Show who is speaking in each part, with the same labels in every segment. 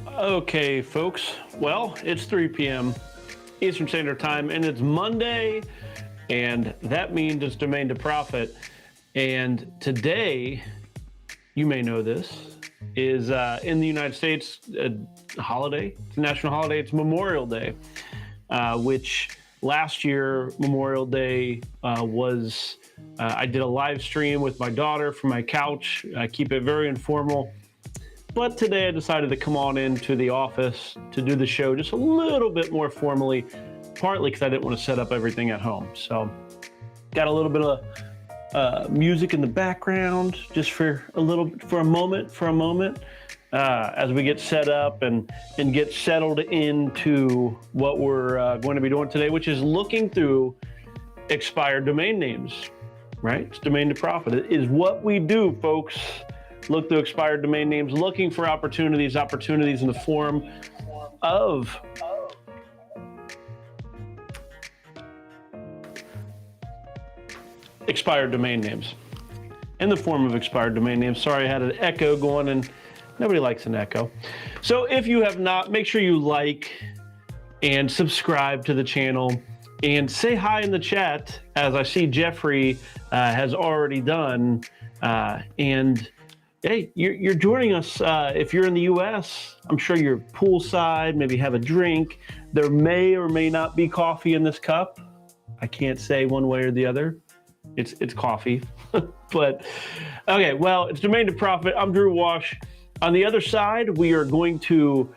Speaker 1: Okay, folks. Well, it's 3 p.m. Eastern Standard Time, and it's Monday, and that means it's Domain to Profit. And today, you may know this, is in the United States a holiday. It's a national holiday. It's Memorial Day, which last year, Memorial Day was, I did a live stream with my daughter from my couch. I keep it very informal. But today I decided to come on into the office to do the show just a little bit more formally, partly because I didn't want to set up everything at home. So got a little bit of music in the background just for a moment, as we get set up and get settled into what we're going to be doing today, which is looking through expired domain names, right? It's Domain to Profit. It is what we do, folks. Look through expired domain names, looking for opportunities in the form of expired domain names. Sorry, I had an echo going, and nobody likes an echo. So if you have not, make sure you like and subscribe to the channel and say hi in the chat, as I see Jeffrey has already done. And hey, you're joining us. If you're in the U.S., I'm sure you're poolside, maybe have a drink. There may or may not be coffee in this cup. I can't say one way or the other. It's coffee. But, okay, well, it's Domain to Profit. I'm Drew Wash. On the other side, we are going to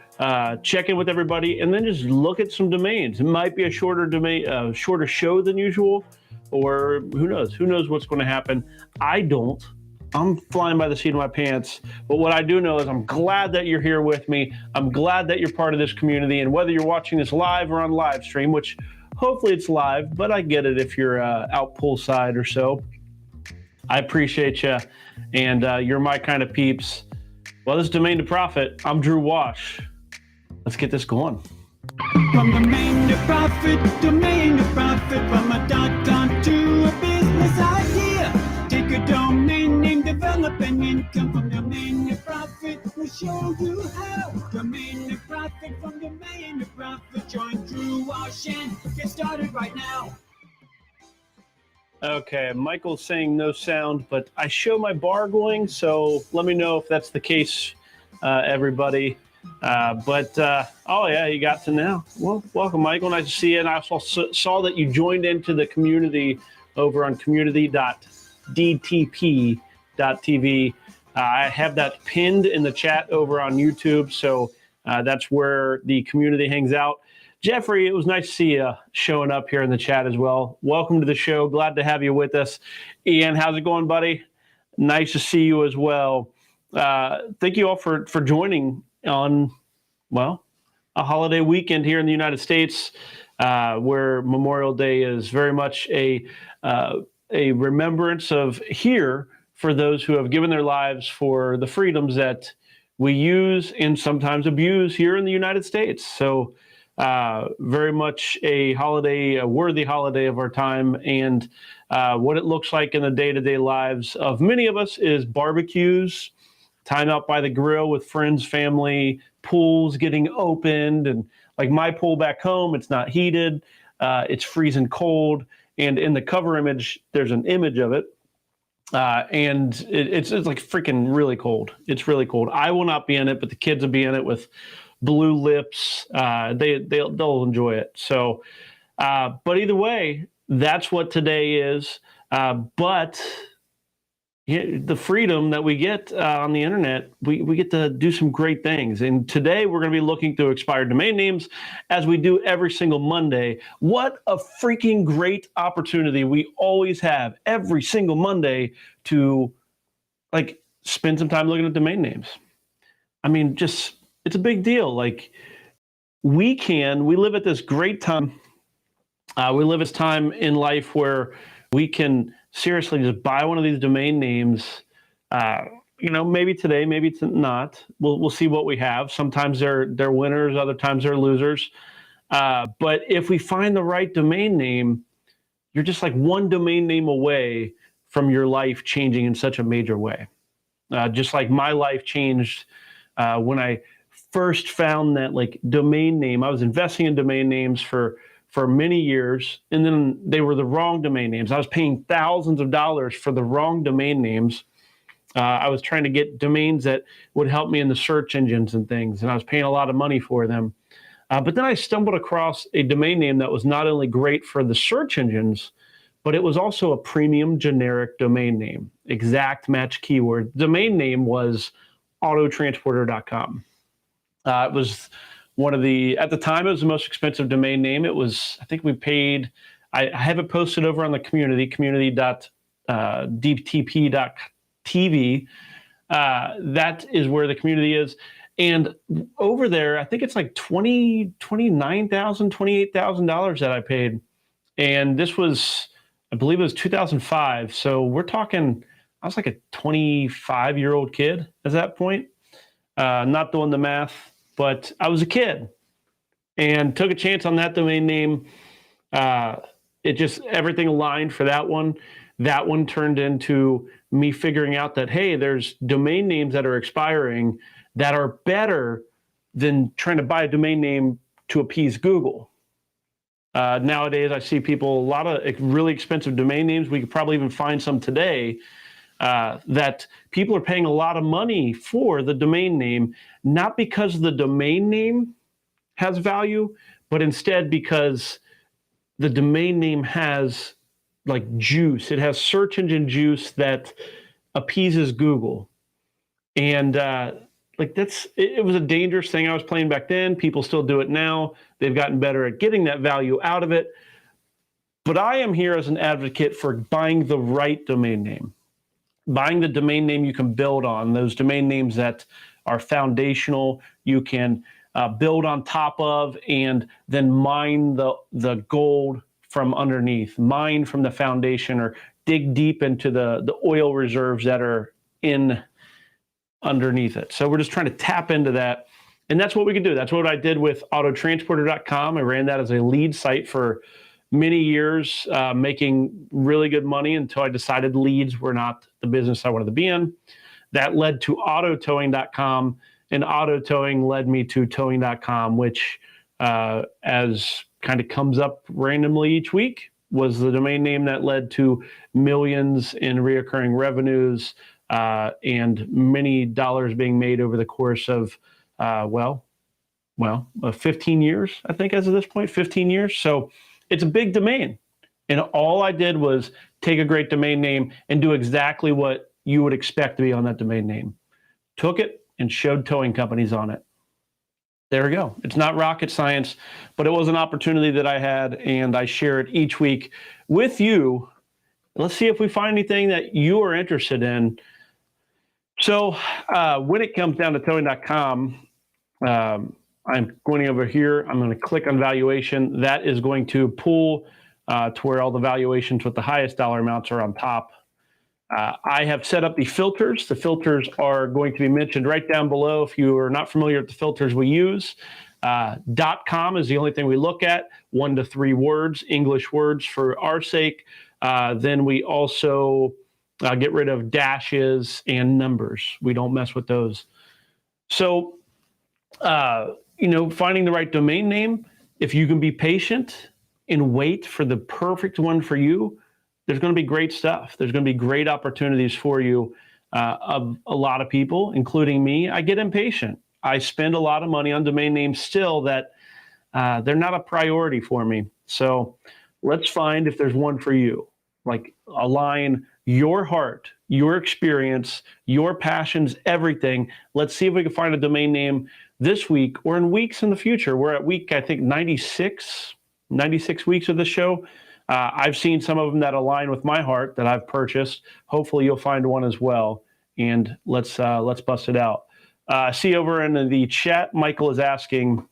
Speaker 1: check in with everybody and then just look at some domains. It might be a shorter show than usual, or who knows? Who knows what's going to happen? I don't. I'm flying by the seat of my pants. But what I do know is I'm glad that you're here with me. I'm glad that you're part of this community. And whether you're watching this live or on live stream, which hopefully it's live, but I get it if you're out poolside or so. I appreciate you. And you're my kind of peeps. Well, this is Domain to Profit. I'm Drew Wash. Let's get this going.
Speaker 2: From domain to profit, from a .com to a business idea. Take a domain name, develop an income from domain to profit. We'll show you how. Domain to profit, from domain to profit. Join Drew Wash and get started right now.
Speaker 1: Okay, Michael's saying no sound, but I show my bar going, so let me know if that's the case, everybody. Oh yeah, you got to now. Well, welcome, Michael. Nice to see you. And I also saw that you joined into the community over on community.dtp.tv. I have that pinned in the chat over on YouTube, so that's where the community hangs out. Jeffrey, it was nice to see you showing up here in the chat as well. Welcome to the show. Glad to have you with us. Ian, how's it going, buddy? Nice to see you as well. Thank you all for joining on, well, a holiday weekend here in the United States, where Memorial Day is very much a remembrance of here for those who have given their lives for the freedoms that we use and sometimes abuse here in the United States. So very much a holiday, a worthy holiday of our time. And what it looks like in the day-to-day lives of many of us is barbecues, time out by the grill with friends, family, pools getting opened. And like my pool back home, it's not heated. It's freezing cold. And in the cover image, there's an image of it. And it's like freaking really cold. It's really cold. I will not be in it, but the kids will be in it with blue lips. They'll enjoy it. So, but either way, that's what today is. But the freedom that we get on the internet, we get to do some great things. And today we're going to be looking through expired domain names, as we do every single Monday. What a freaking great opportunity we always have every single Monday to like spend some time looking at domain names. I mean, just, it's a big deal. Like we live at this great time. We live at this time in life where we can seriously just buy one of these domain names. Maybe today, maybe it's not. We'll see what we have. Sometimes they're winners, other times they're losers. But if we find the right domain name, you're just like one domain name away from your life changing in such a major way. Just like my life changed when I first found that like domain name, I was investing in domain names for many years, and then they were the wrong domain names. I was paying thousands of dollars for the wrong domain names. I was trying to get domains that would help me in the search engines and things, and I was paying a lot of money for them. But then I stumbled across a domain name that was not only great for the search engines, but it was also a premium generic domain name, exact match keyword. Domain name was autotransporter.com. It was one of the, at the time, it was the most expensive domain name. It was, I think we paid, I have it posted over on the community.dtp.tv. That is where the community is. And over there, I think it's like $29,000, $28,000 that I paid. And this was, I believe it was 2005. So we're talking, I was like a 25-year-old kid at that point. Not doing the math, but I was a kid and took a chance on that domain name. It just, everything aligned for that one. That one turned into me figuring out that, hey, there's domain names that are expiring that are better than trying to buy a domain name to appease Google. Nowadays, I see people, a lot of really expensive domain names. We could probably even find some today that people are paying a lot of money for the domain name, not because the domain name has value, but instead because the domain name has like juice. It has search engine juice that appeases Google. And like it was a dangerous thing I was playing back then. People still do it now. They've gotten better at getting that value out of it. But I am here as an advocate for buying the right domain name. Buying the domain name you can build on, those domain names that are foundational, you can build on top of, and then mine the gold from underneath, mine from the foundation, or dig deep into the oil reserves that are in underneath it. So we're just trying to tap into that. And that's what we can do. That's what I did with autotransporter.com. I ran that as a lead site for many years, making really good money until I decided leads were not the business I wanted to be in. That led to autotowing.com, and autotowing led me to towing.com, which as kind of comes up randomly each week, was the domain name that led to millions in reoccurring revenues and many dollars being made over the course of, 15 years, I think, as of this point, 15 years. So it's a big domain. And all I did was take a great domain name and do exactly what you would expect to be on that domain name. Took it and showed towing companies on it. There we go. It's not rocket science, but it was an opportunity that I had, and I share it each week with you. Let's see if we find anything that you are interested in. So when it comes down to towing.com, I'm going over here. I'm going to click on valuation. That is going to pull to where all the valuations with the highest dollar amounts are on top. I have set up the filters. The filters are going to be mentioned right down below. If you are not familiar with the filters we use, .com is the only thing we look at, 1 to 3 words, English words for our sake. Then we also get rid of dashes and numbers. We don't mess with those. So, finding the right domain name, if you can be patient and wait for the perfect one for you, there's going to be great stuff. There's going to be great opportunities for you. Of a lot of people, including me, I get impatient. I spend a lot of money on domain names still that they're not a priority for me. So let's find if there's one for you. Like, align your heart, your experience, your passions, everything. Let's see if we can find a domain name this week or in weeks in the future. We're at week, I think, 96 weeks of the show. I've seen some of them that align with my heart that I've purchased. Hopefully you'll find one as well. And let's bust it out. See over in the chat, Michael is asking,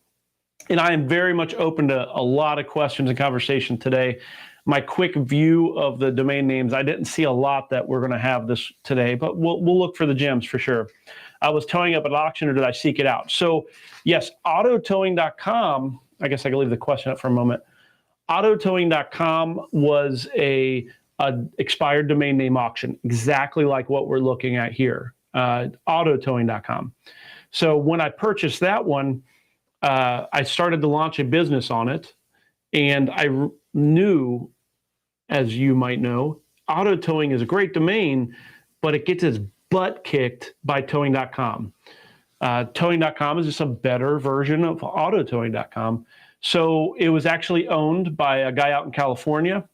Speaker 1: and I am very much open to a lot of questions and conversation today. My quick view of the domain names, I didn't see a lot that we're going to have this today, but we'll look for the gems for sure. I was towing up at auction, or did I seek it out? So yes, autotowing.com, I guess I can leave the question up for a moment. Autotowing.com was a expired domain name auction, exactly like what we're looking at here, autotowing.com. So when I purchased that one, I started to launch a business on it, and I knew, as you might know, auto towing is a great domain, but it gets its butt kicked by towing.com. Towing.com is just a better version of autotowing.com. So it was actually owned by a guy out in California.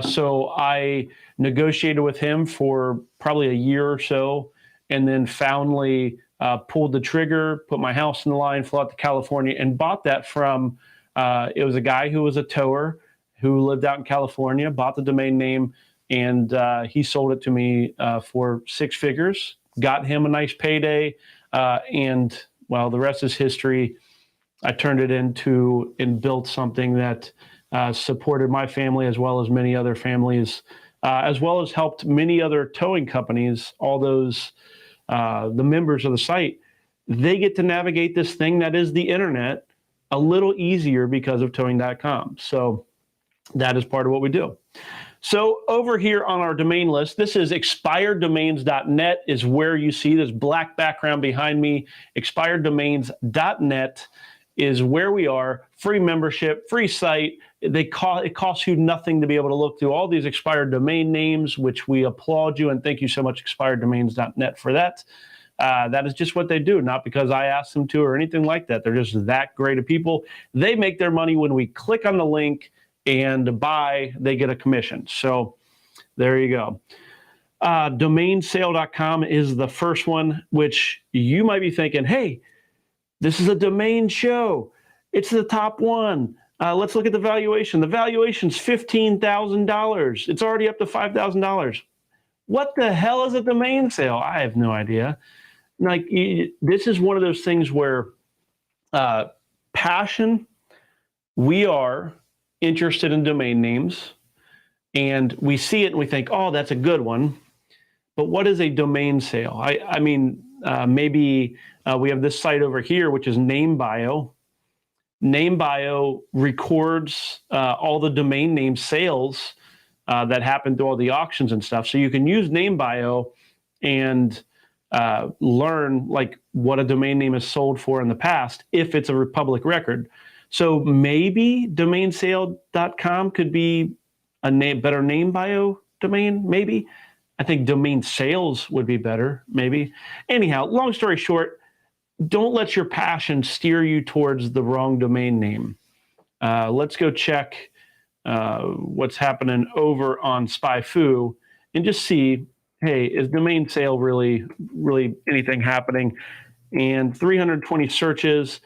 Speaker 1: So I negotiated with him for probably a year or so, and then finally pulled the trigger, put my house in the line, flew out to California, and bought that from, it was a guy who was a tower who lived out in California, bought the domain name, and he sold it to me for 6 figures, got him a nice payday, and well, the rest is history. I turned it into and built something that supported my family as well as many other families, as well as helped many other towing companies, all those, the members of the site. They get to navigate this thing that is the internet a little easier because of towing.com. So that is part of what we do. So over here on our domain list, this is expireddomains.net is where you see this black background behind me. Expireddomains.net is where we are. Free membership, free site. It costs you nothing to be able to look through all these expired domain names, which we applaud you and thank you so much, expireddomains.net, for that. That is just what they do, not because I asked them to or anything like that. They're just that great of people. They make their money when we click on the link and buy, they get a commission. So there you go. Domainsale.com is the first one, which you might be thinking, hey, this is a domain show. It's the top one. Let's look at the valuation. The valuation's $15,000. It's already up to $5,000. What the hell is a domain sale? I have no idea. Like, this is one of those things where passion, we are interested in domain names, and we see it and we think, oh, that's a good one. But what is a domain sale? I mean, maybe we have this site over here, which is NameBio. NameBio records all the domain name sales that happen through all the auctions and stuff. So you can use NameBio and learn like what a domain name is sold for in the past if it's a public record. So maybe domainsale.com could be a better NameBio domain, maybe. I think domain sales would be better, maybe. Anyhow, long story short, don't let your passion steer you towards the wrong domain name. Let's go check what's happening over on Spyfu and just see, hey, is domain sale really anything happening? And 320 searches.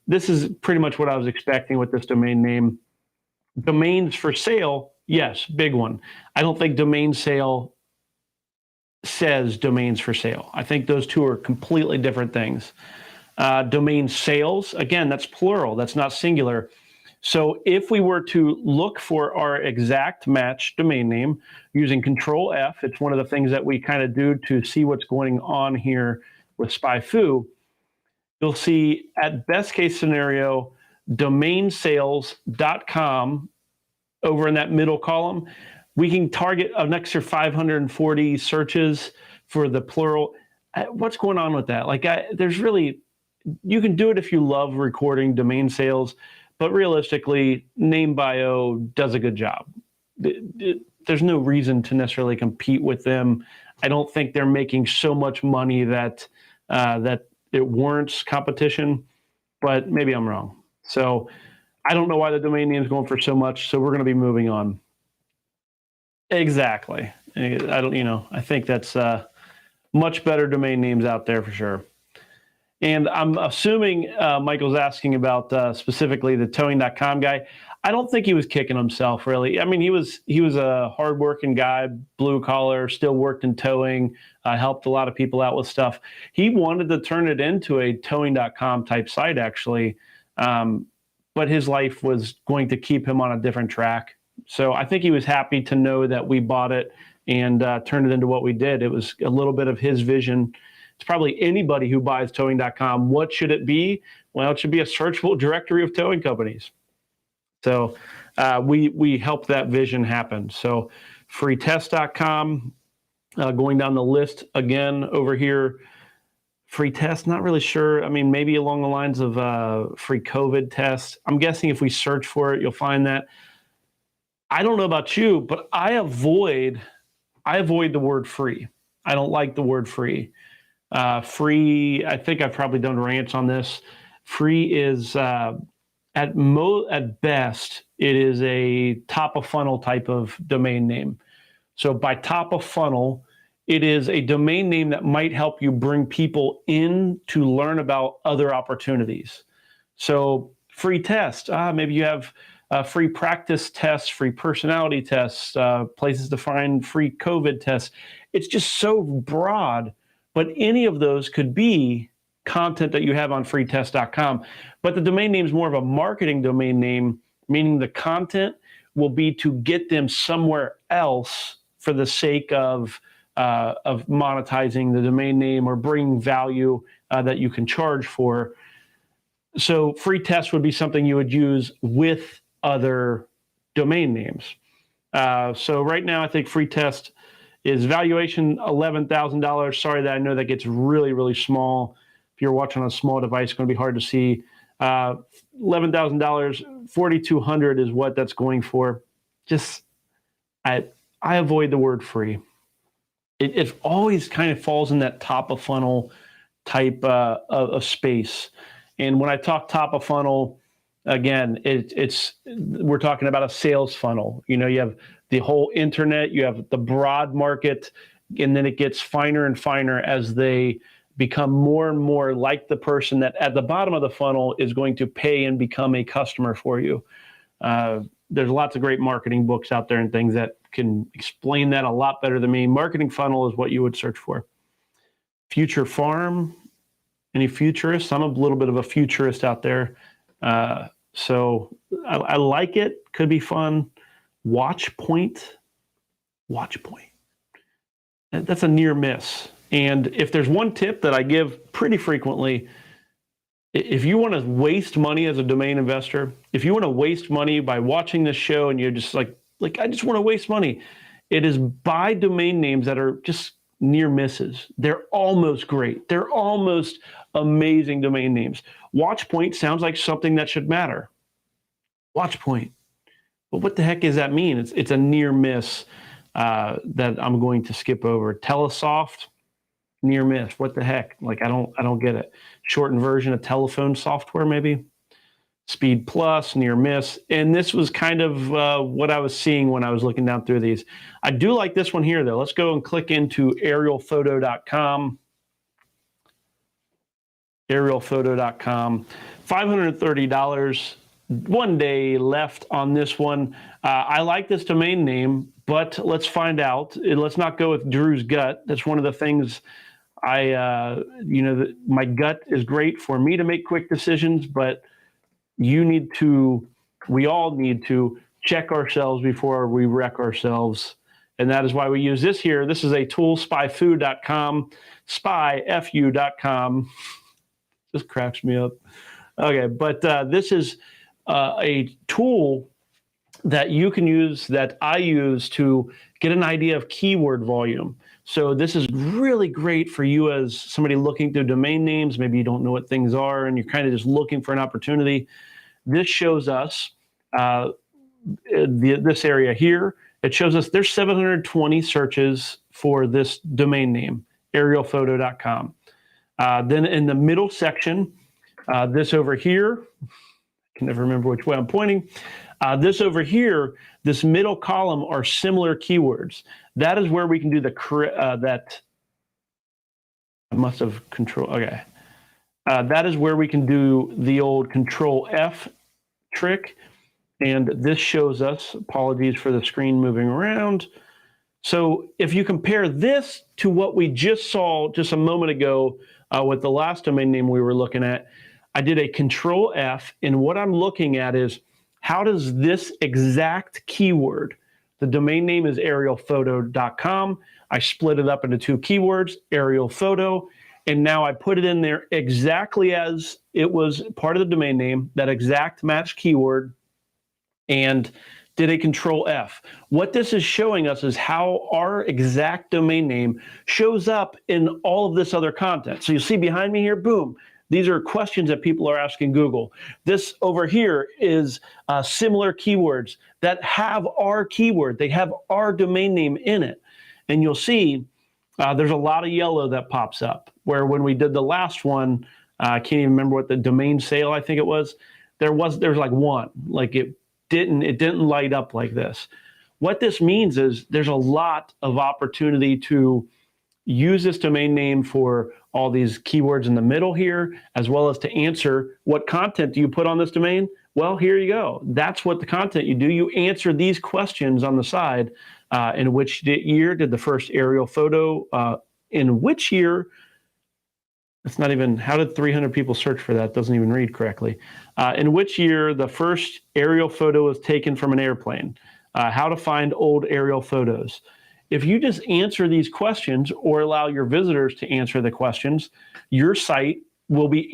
Speaker 1: This is pretty much what I was expecting with this domain name. Domains for sale, yes, big one. I don't think domain sale says domains for sale. I think those two are completely different things. Domain sales, again, that's plural, that's not singular. So if we were to look for our exact match domain name using Control F, it's one of the things that we kind of do to see what's going on here with Spyfu. You'll see at best case scenario, domainsales.com over in that middle column. We can target an extra 540 searches for the plural. What's going on with that? Like, there's really, you can do it if you love recording domain sales, but realistically, NameBio does a good job. There's no reason to necessarily compete with them. I don't think they're making so much money that it warrants competition, but maybe I'm wrong. So I don't know why the domain name is going for so much. So we're going to be moving on. Exactly. I think that's much better domain names out there for sure. And I'm assuming Michael's asking about specifically the towing.com guy. I don't think he was kicking himself, really. I mean, he was a hardworking guy, blue collar, still worked in towing, helped a lot of people out with stuff. He wanted to turn it into a towing.com type site, actually, but his life was going to keep him on a different track. So I think he was happy to know that we bought it and turned it into what we did. It was a little bit of his vision. It's probably anybody who buys towing.com. What should it be? Well, it should be a searchable directory of towing companies. So we help that vision happen. So freetest.com, going down the list again over here, Free test, not really sure. I mean, maybe along the lines of free COVID test. I'm guessing if we search for it, you'll find that. I don't know about you, but I avoid the word free. I don't like the word free. Free, I think I've probably done rants on this. Free is at best, it is a top of funnel type of domain name. So by top of funnel, it is a domain name that might help you bring people in to learn about other opportunities. So free test, maybe you have free practice tests, free personality tests, places to find free COVID tests. It's just so broad, but any of those could be content that you have on freetest.com. But the domain name is more of a marketing domain name, meaning the content will be to get them somewhere else for the sake of monetizing the domain name or bringing value that you can charge for. So free test would be something you would use with other domain names. So right now, I think free test is valuation $11,000. Sorry that I know that gets really, really small. If you're watching on a small device, it's going to be hard to see. $11,000, $4,200 is what that's going for. Just, I avoid the word free. It always kind of falls in that top of funnel type of space. And when I talk top of funnel, again, we're talking about a sales funnel. You know, you have the whole internet, you have the broad market, and then it gets finer and finer as they become more and more like the person that at the bottom of the funnel is going to pay and become a customer for you. There's lots of great marketing books out there and things that can explain that a lot better than me. Marketing funnel is what you would search for. Future farm, any futurists? I'm a little bit of a futurist out there. So I like it, could be fun. Watch point. That's a near miss. And if there's one tip that I give pretty frequently, if you want to waste money as a domain investor, if you want to waste money by watching this show and you're just like I just want to waste money, it is buy domain names that are just near misses. They're almost great. They're almost amazing domain names. Watchpoint sounds like something that should matter. Watchpoint. But what the heck does that mean? It's a near miss that I'm going to skip over. Telesoft, near miss. What the heck? Like I don't get it. Shortened version of telephone software, maybe. Speed Plus, near miss. And this was kind of what I was seeing when I was looking down through these. I do like this one here, though. Let's go and click into aerialphoto.com. Aerialphoto.com. $530. 1 day left on this one. I like this domain name, but let's find out. Let's not go with Drew's gut. That's one of the things my gut is great for me to make quick decisions, but we all need to check ourselves before we wreck ourselves. And that is why we use this here. This is a tool, spyfu.com, spyfu.com. Just cracks me up. Okay, but this is a tool that you can use, that I use to get an idea of keyword volume. So this is really great for you as somebody looking through domain names. Maybe you don't know what things are and you're kind of just looking for an opportunity. This shows us this area here. It shows us there's 720 searches for this domain name, aerialphoto.com. Then in the middle section, this over here, I can never remember which way I'm pointing. This over here, this middle column are similar keywords. That is where we can do that I must have control. Okay. That is where we can do the old Control F trick. And this shows us, apologies for the screen moving around. So if you compare this to what we just saw just a moment ago with the last domain name we were looking at, I did a Control F, and what I'm looking at is how does this exact keyword, the domain name is aerialphoto.com. I split it up into two keywords, aerial photo, and now I put it in there exactly as it was part of the domain name, that exact match keyword, and did a control F. What this is showing us is how our exact domain name shows up in all of this other content. So you see behind me here, boom, these are questions that people are asking Google. This over here is similar keywords that have our keyword. They have our domain name in it. And you'll see there's a lot of yellow that pops up, where when we did the last one, I can't even remember what the domain sale, I think it was, there was like one, like it didn't light up like this. What this means is there's a lot of opportunity to use this domain name for all these keywords in the middle here, as well as to answer what content do you put on this domain? Well, here you go. That's what the content you do. You answer these questions on the side. In which year did the first aerial photo, in which year, it's not even, how did 300 people search for that? Doesn't even read correctly. In which year the first aerial photo was taken from an airplane? How to find old aerial photos. If you just answer these questions or allow your visitors to answer the questions, your site will be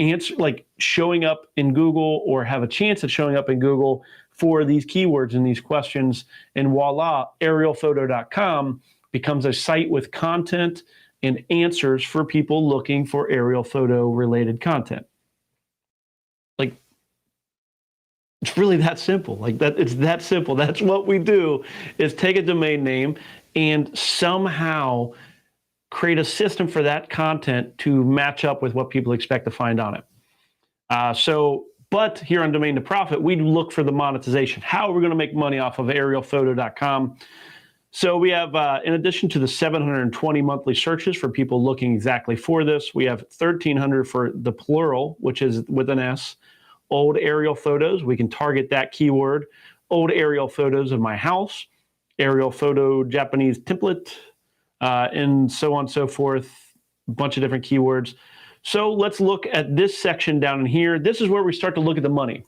Speaker 1: showing up in Google, or have a chance at showing up in Google for these keywords and these questions. And voila, aerialphoto.com becomes a site with content and answers for people looking for aerial photo related content. Like, it's really that simple. Like that, it's that simple. That's what we do, is take a domain name and somehow create a system for that content to match up with what people expect to find on it. But here on Domain to Profit, we look for the monetization. How are we going to make money off of aerialphoto.com? So we have, in addition to the 720 monthly searches for people looking exactly for this, we have 1,300 for the plural, which is with an S, old aerial photos. We can target that keyword. Old aerial photos of my house, aerial photo Japanese template, and so on and so forth, a bunch of different keywords. So let's look at this section down in here. This is where we start to look at the money.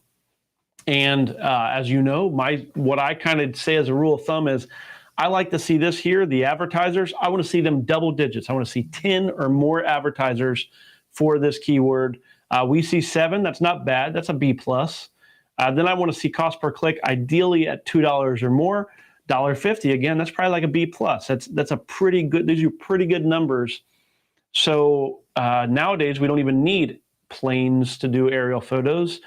Speaker 1: And as you know, what I kind of say as a rule of thumb is, I like to see this here, the advertisers. I want to see them double digits. I want to see 10 or more advertisers for this keyword. We see 7. That's not bad. That's a B+. Then I want to see cost per click, ideally at $2 or more. $1.50, again, that's probably like a B+. That's a pretty good, these are pretty good numbers. So nowadays, we don't even need planes to do aerial photos.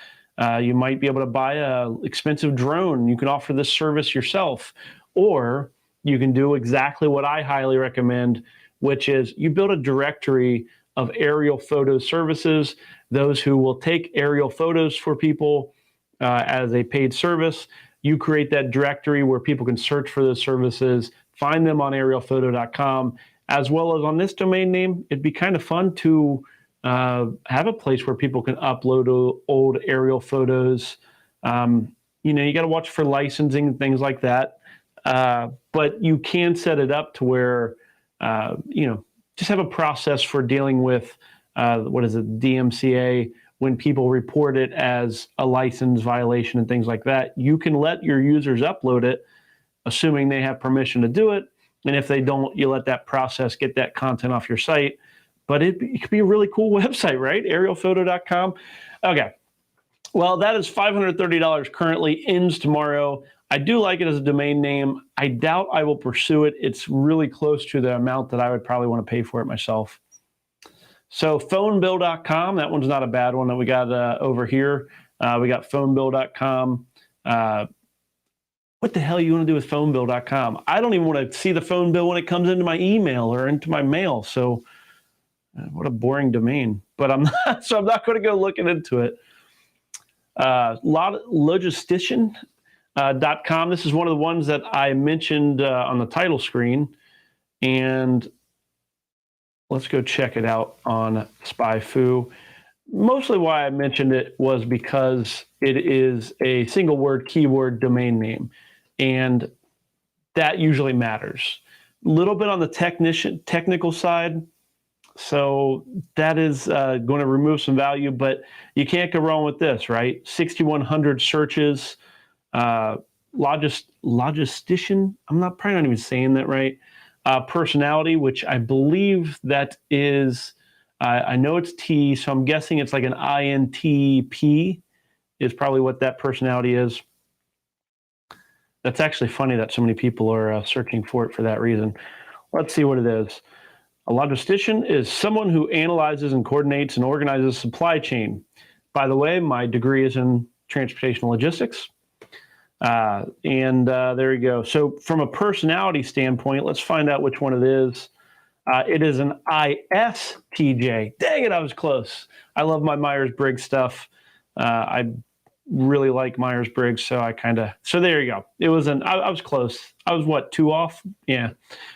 Speaker 1: You might be able to buy an expensive drone. You can offer this service yourself. Or you can do exactly what I highly recommend, which is you build a directory of aerial photo services, those who will take aerial photos for people as a paid service. You create that directory where people can search for those services, find them on aerialphoto.com, as well as on this domain name. It'd be kind of fun to have a place where people can upload old aerial photos. You got to watch for licensing and things like that. But you can set it up to where, just have a process for dealing with, DMCA, when people report it as a license violation and things like that. You can let your users upload it, assuming they have permission to do it. And if they don't, you let that process get that content off your site. But it could be a really cool website, right? Aerialphoto.com. Okay. Well, that is $530 currently, ends tomorrow. I do like it as a domain name. I doubt I will pursue it. It's really close to the amount that I would probably want to pay for it myself. So phonebill.com, that one's not a bad one that we got over here. We got phonebill.com. What the hell you want to do with phonebill.com? I don't even want to see the phone bill when it comes into my email or into my mail. So what a boring domain. But I'm not, so I'm not going to go looking into it. Logistician.com. This is one of the ones that I mentioned on the title screen. And let's go check it out on Spyfu. Mostly why I mentioned it was because it is a single word keyword domain name. And that usually matters. A little bit on the technical side. So that is going to remove some value, but you can't go wrong with this, right? 6,100 searches. Logistician, probably not even saying that right. Personality, which I believe that is, I know it's T, so I'm guessing it's like an INTP is probably what that personality is. That's actually funny that so many people are searching for it for that reason. Let's see what it is. A logistician is someone who analyzes and coordinates and organizes supply chain. By the way, my degree is in transportation logistics. There you go. So from a personality standpoint, let's find out which one it is. It is an ISTJ. Dang it, I was close. I love my Myers-Briggs stuff. I really like Myers-Briggs, so there you go. It was I was close. I was what, 2 off? Yeah.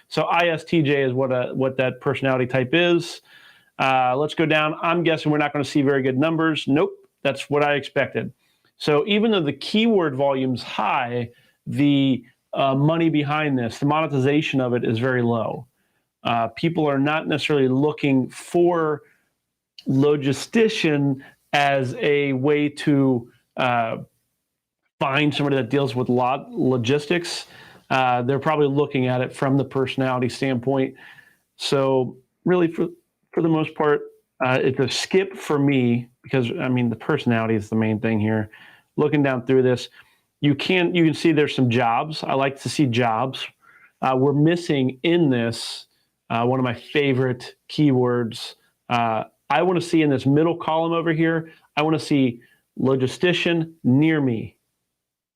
Speaker 1: So ISTJ is what that personality type is. Let's go down. I'm guessing we're not going to see very good numbers. Nope, that's what I expected. So even though the keyword volume's high, the money behind this, the monetization of it is very low. People are not necessarily looking for logistician as a way to find somebody that deals with logistics. They're probably looking at it from the personality standpoint. So really, for the most part, it's a skip for me because, I mean, the personality is the main thing here. Looking down through this, you can see there's some jobs. I like to see jobs. We're missing in this one of my favorite keywords. I want to see in this middle column over here, I want to see logistician near me.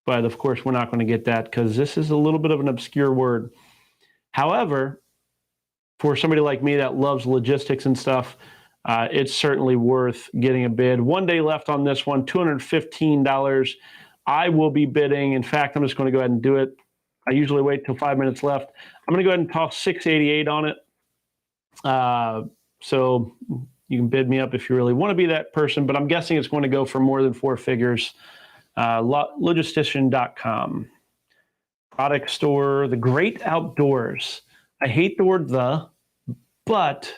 Speaker 1: But of course, we're not going to get that because this is a little bit of an obscure word. However, for somebody like me that loves logistics and stuff, it's certainly worth getting a bid. 1 day left on this one, $215. I will be bidding. In fact, I'm just going to go ahead and do it. I usually wait till 5 minutes left. I'm going to go ahead and toss $688 on it. So you can bid me up if you really want to be that person, but I'm guessing it's going to go for more than 4 figures. Logistician.com. Product store, the great outdoors. I hate the word the, but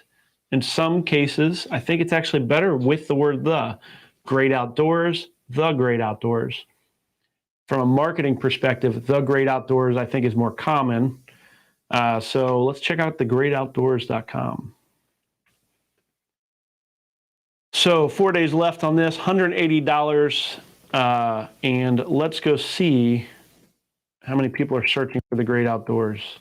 Speaker 1: in some cases, I think it's actually better with the word the. Great outdoors, the great outdoors. From a marketing perspective, the great outdoors, I think, is more common. So let's check out thegreatoutdoors.com. So 4 days left on this, $180. And let's go see how many people are searching for the great outdoors.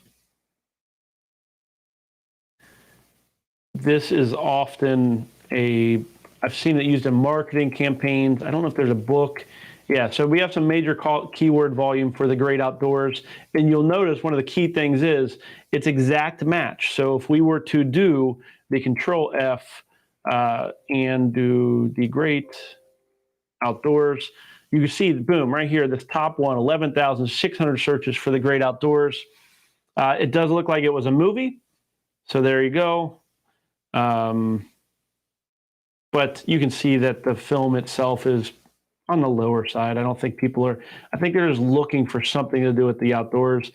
Speaker 1: This is often I've seen it used in marketing campaigns. I don't know if there's a book. Yeah, so we have some major keyword volume for the great outdoors. And you'll notice one of the key things is it's exact match. So if we were to do the Control F and do the great outdoors, you can see, boom, right here, this top one, 11,600 searches for the great outdoors. It does look like it was a movie. So there you go. But you can see that the film itself is on the lower side. I don't think I think they're just looking for something to do with the outdoors.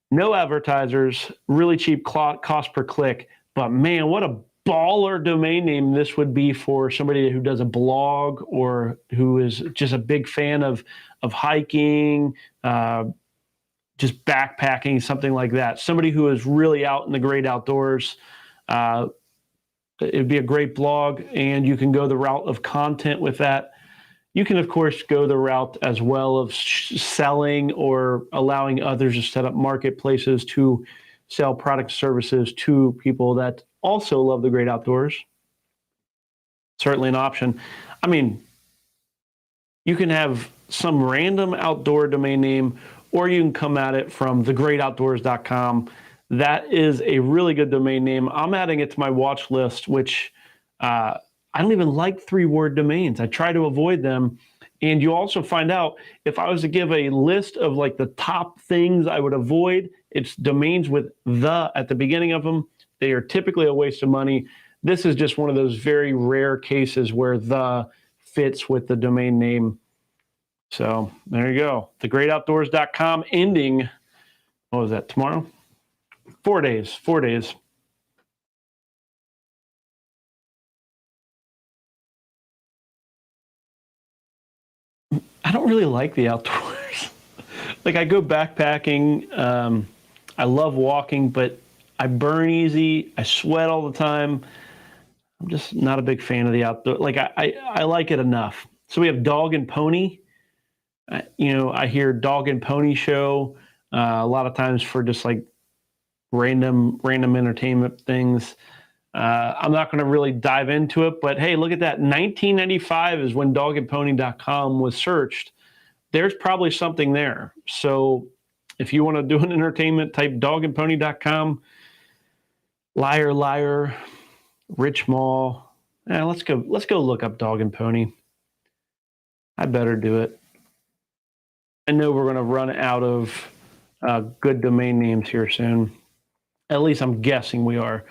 Speaker 1: No advertisers, really cheap cost per click. But man, what a baller domain name this would be for somebody who does a blog or who is just a big fan of hiking, just backpacking, something like that. Somebody who is really out in the great outdoors. It'd be a great blog, and you can go the route of content with that. You can, of course, go the route as well of selling or allowing others to set up marketplaces to sell product services to people that also love the great outdoors. Certainly an option. I mean, you can have some random outdoor domain name, or you can come at it from thegreatoutdoors.com. That is a really good domain name. I'm adding it to my watch list, which I don't even like 3-word domains. I try to avoid them. And you also find out, if I was to give a list of like the top things I would avoid, it's domains with the at the beginning of them. They are typically a waste of money. This is just one of those very rare cases where the fits with the domain name. So there you go. Thegreatoutdoors.com ending, what was that, tomorrow? 4 days, 4 days. I don't really like the outdoors. Like, I go backpacking. I love walking, but I burn easy. I sweat all the time. I'm just not a big fan of the outdoor. Like, I like it enough. So we have dog and pony. I hear Dog and Pony Show a lot of times for just like random entertainment things. I'm not going to really dive into it, but hey, look at that. 1995 is when dogandpony.com was searched. There's probably something there. So if you want to do an entertainment, type dogandpony.com, liar, liar, Rich Mall. Let's go look up Dog and Pony. I better do it. I know we're going to run out of good domain names here soon. At least I'm guessing we are.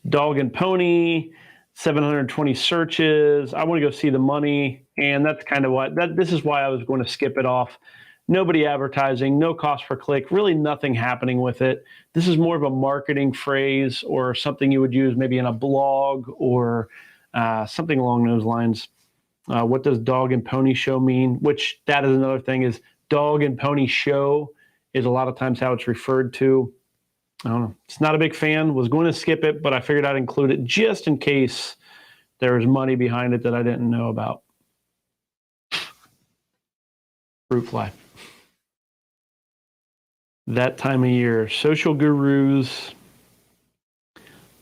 Speaker 1: Dog and Pony, 720 searches. I want to go see the money, and that's kind of this is why I was going to skip it off. Nobody advertising, no cost per click, really nothing happening with it. This is more of a marketing phrase or something you would use maybe in a blog or something along those lines. What does Dog and Pony Show mean? Which that is another thing, is Dog and Pony Show is a lot of times how it's referred to. I don't know. It's not a big fan. Was going to skip it, but I figured I'd include it just in case there was money behind it that I didn't know about. Fruit fly. That time of year. Social gurus.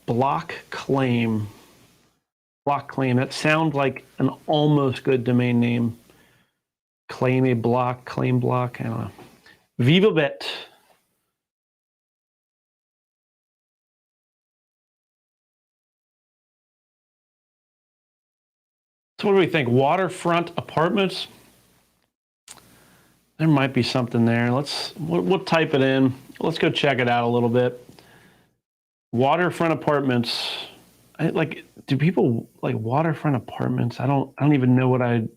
Speaker 1: Block claim. Block claim. That sounds like an almost good domain name. Claim a block, claim block. I don't know. VivaBet. So what do we think? Waterfront Apartments? There might be something there. We'll type it in. Let's go check it out a little bit. Waterfront Apartments. Do people like Waterfront Apartments? I don't even know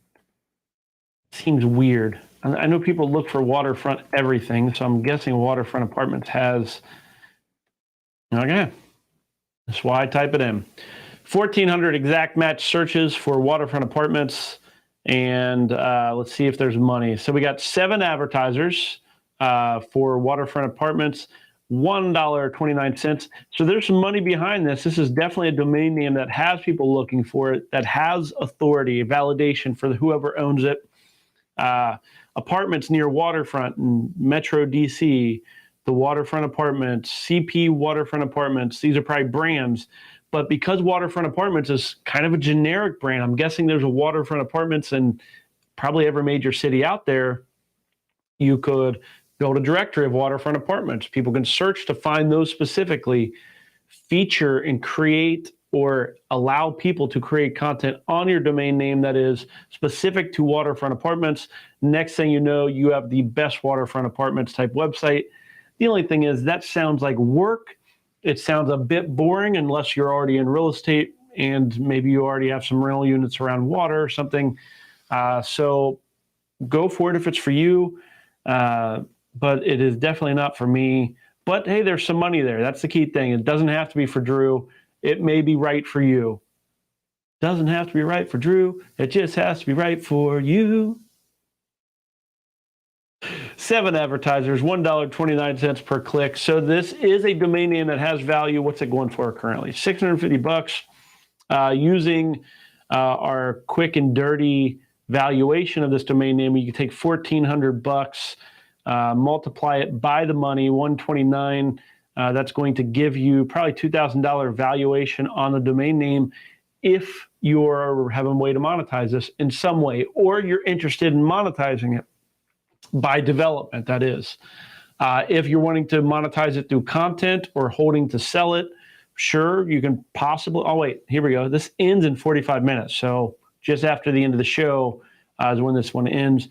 Speaker 1: seems weird. I know people look for waterfront everything, so I'm guessing Waterfront Apartments has. Okay. That's why I type it in. 1,400 exact match searches for Waterfront Apartments, and let's see if there's money. So we got 7 advertisers for Waterfront Apartments, $1.29. So there's some money behind this. This is definitely a domain name that has people looking for it, that has authority, validation for whoever owns it. Apartments near Waterfront in Metro DC, the Waterfront Apartments, CP Waterfront Apartments. These are probably brands. But because Waterfront Apartments is kind of a generic brand, I'm guessing there's a Waterfront Apartments in probably every major city out there. You could build a directory of Waterfront Apartments. People can search to find those specifically, feature and create or allow people to create content on your domain name that is specific to Waterfront Apartments. Next thing you know, you have the best Waterfront Apartments type website. The only thing is that sounds like work. It sounds a bit boring unless you're already in real estate and maybe you already have some rental units around water or something. So go for it if it's for you, but it is definitely not for me. But hey, there's some money there. That's the key thing. It doesn't have to be for Drew. It may be right for you. Doesn't have to be right for Drew. It just has to be right for you. 7 advertisers, $1.29 per click. So this is a domain name that has value. What's it going for currently? $650. Using our quick and dirty valuation of this domain name, you can take $1,400, multiply it by the money, $129. That's going to give you probably $2,000 valuation on the domain name if you're having a way to monetize this in some way, or you're interested in monetizing it by development, that is. If you're wanting to monetize it through content or holding to sell it, sure, you can possibly, oh wait, here we go. This ends in 45 minutes. So just after the end of the show is when this one ends.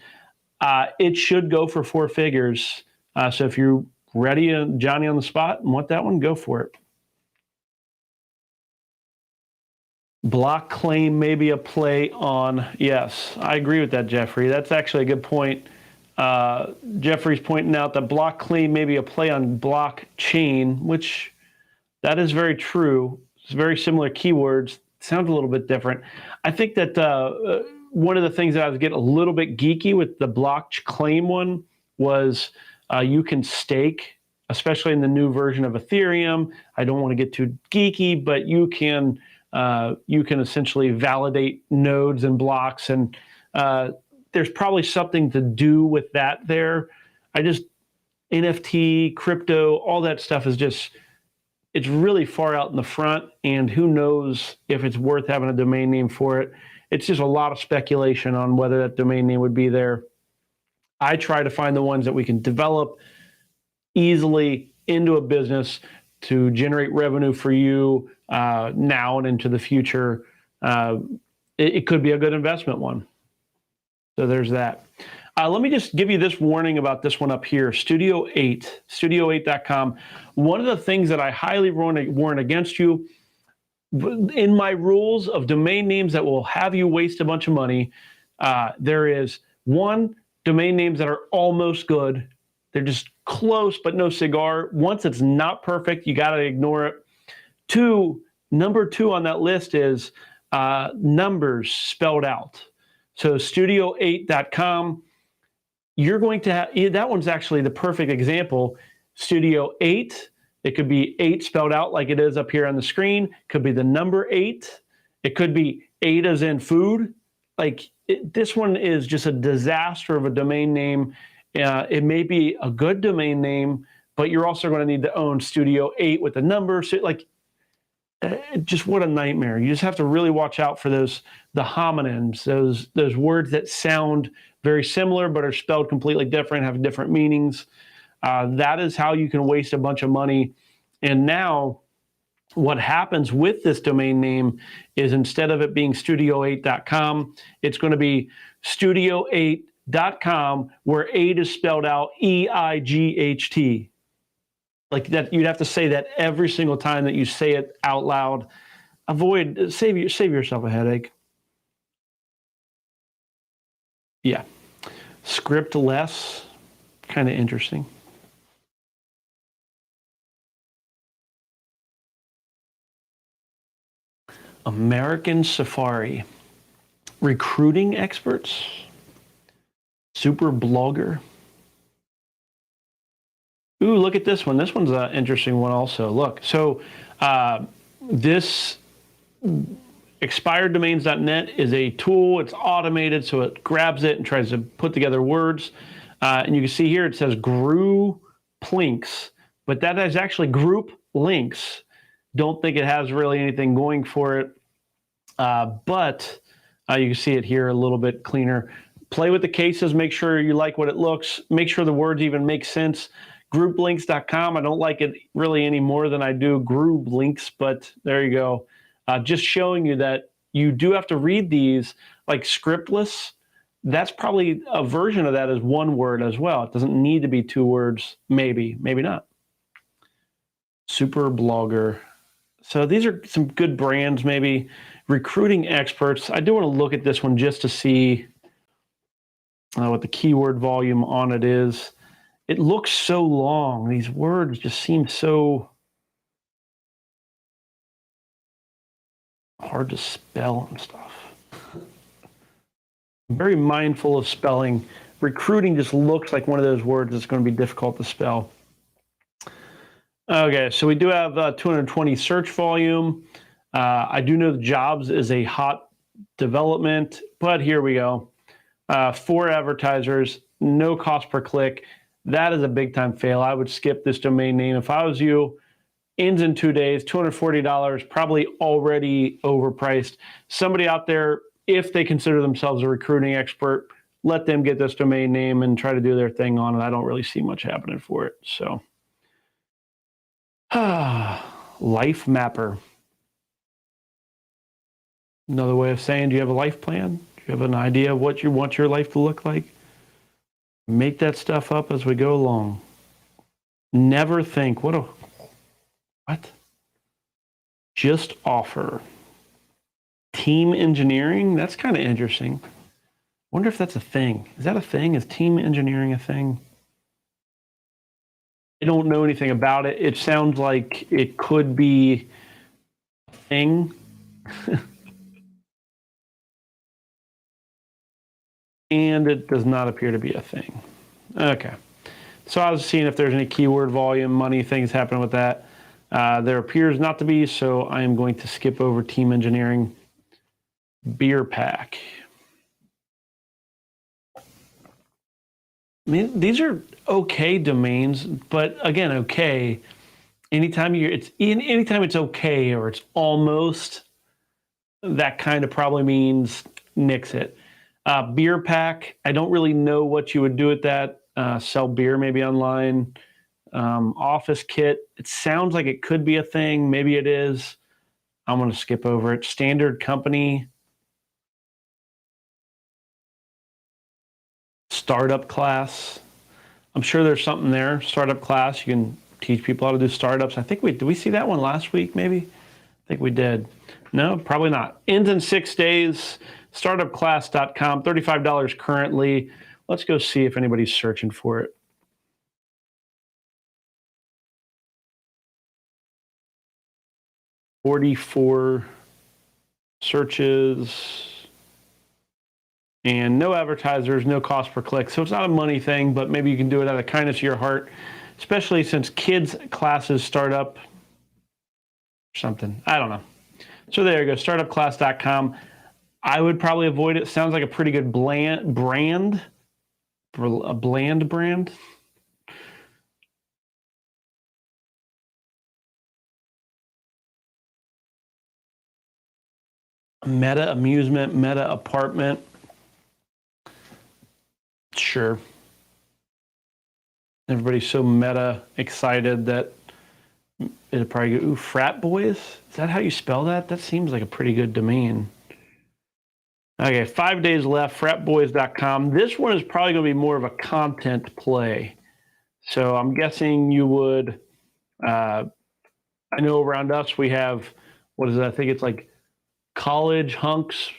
Speaker 1: It should go for 4 figures. So if you're ready, Johnny on the spot, and want that one, go for it. Block claim may be a play on, yes, I agree with that, Jeffrey. That's actually a good point. Jeffrey's pointing out that block claim may be a play on blockchain, which that is very true. It's very similar keywords. Sounds a little bit different. I think that one of the things that I was getting a little bit geeky with the block claim one was you can stake, especially in the new version of Ethereum. I don't want to get too geeky, but you can essentially validate nodes and blocks, and there's probably something to do with that there. NFT, crypto, all that stuff is just, it's really far out in the front, and who knows if it's worth having a domain name for it. It's just a lot of speculation on whether that domain name would be there. I try to find the ones that we can develop easily into a business to generate revenue for you now and into the future. It could be a good investment one. So there's that. Let me just give you this warning about this one up here, Studio 8, studio8.com. One of the things that I highly warn against you, in my rules of domain names that will have you waste a bunch of money, there is one, domain names that are almost good. They're just close, but no cigar. Once it's not perfect, you got to ignore it. Two, number 2 on that list is numbers spelled out. So studio8.com, you're going to have, that one's actually the perfect example. Studio 8, it could be 8 spelled out like it is up here on the screen. It could be the number 8. It could be 8 as in food. Like this one is just a disaster of a domain name. It may be a good domain name, but you're also going to need to own Studio 8 with the number. So like, just what a nightmare. You just have to really watch out for the homonyms, those words that sound very similar but are spelled completely different, have different meanings. That is how you can waste a bunch of money. And now what happens with this domain name is instead of it being studio8.com, it's going to be studio8.com, where 8 is spelled out EIGHT. Like that, you'd have to say that every single time that you say it out loud. Save yourself a headache. Yeah. Script less, kind of interesting. American Safari. Recruiting experts. Super blogger. Ooh, look at this one. This one's an interesting one also. Look, so this expireddomains.net is a tool. It's automated, so it grabs it and tries to put together words. And you can see here it says group links, but that is actually group links. Don't think it has really anything going for it, but you can see it here a little bit cleaner. Play with the cases, make sure you like what it looks, make sure the words even make sense. Grouplinks.com, I don't like it really any more than I do group links, but there you go. Just showing you that you do have to read these like scriptless. That's probably a version of that as one word as well. It doesn't need to be 2 words, maybe not. Super blogger. So these are some good brands, maybe. Recruiting experts. I do want to look at this one just to see what the keyword volume on it is. It looks so long. These words just seem so hard to spell and stuff. I'm very mindful of spelling. Recruiting just looks like one of those words that's going to be difficult to spell. Okay, so we do have 220 search volume. I do know the jobs is a hot development, but here we go. 4 advertisers, no cost per click. That is a big time fail. I would skip this domain name. If I was you, ends in 2 days, $240, probably already overpriced. Somebody out there, if they consider themselves a recruiting expert, let them get this domain name and try to do their thing on it. I don't really see much happening for it. So, Life Mapper. Another way of saying, do you have a life plan? Do you have an idea of what you want your life to look like? Make that stuff up as we go along. Never think, what? Just offer. Team engineering, that's kind of interesting. Wonder if that's a thing. Is that a thing? Is team engineering a thing? I don't know anything about it. It sounds like it could be a thing. And it does not appear to be a thing. Okay. So I was seeing if there's any keyword volume, money, things happening with that. There appears not to be, so I am going to skip over team engineering. Beer pack. I mean, these are okay domains, but again, okay. Anytime it's okay or it's almost, that kind of probably means nix it. Beer pack, I don't really know what you would do with that. Sell beer maybe online. Office kit, it sounds like it could be a thing. Maybe it is. I'm going to skip over it. Standard company. Startup class. I'm sure there's something there. Startup class. You can teach people how to do startups. I think did we see that one last week maybe? I think we did. No, probably not. Ends in 6 days. Startupclass.com. $35 currently. Let's go see if anybody's searching for it. $44 searches. And no advertisers, no cost per click. So it's not a money thing, but maybe you can do it out of kindness of your heart, especially since kids' classes start up or something. I don't know. So there you go, startupclass.com. I would probably avoid it. Sounds like a pretty good brand. A bland brand. Meta amusement, meta apartment. Sure. Everybody's so meta excited that it'll probably go, ooh, FratBoys? Is that how you spell that? That seems like a pretty good domain. Okay, 5 days left, FratBoys.com. This one is probably going to be more of a content play. So I'm guessing you would, I know around us we have, what is it? I think it's like college hunks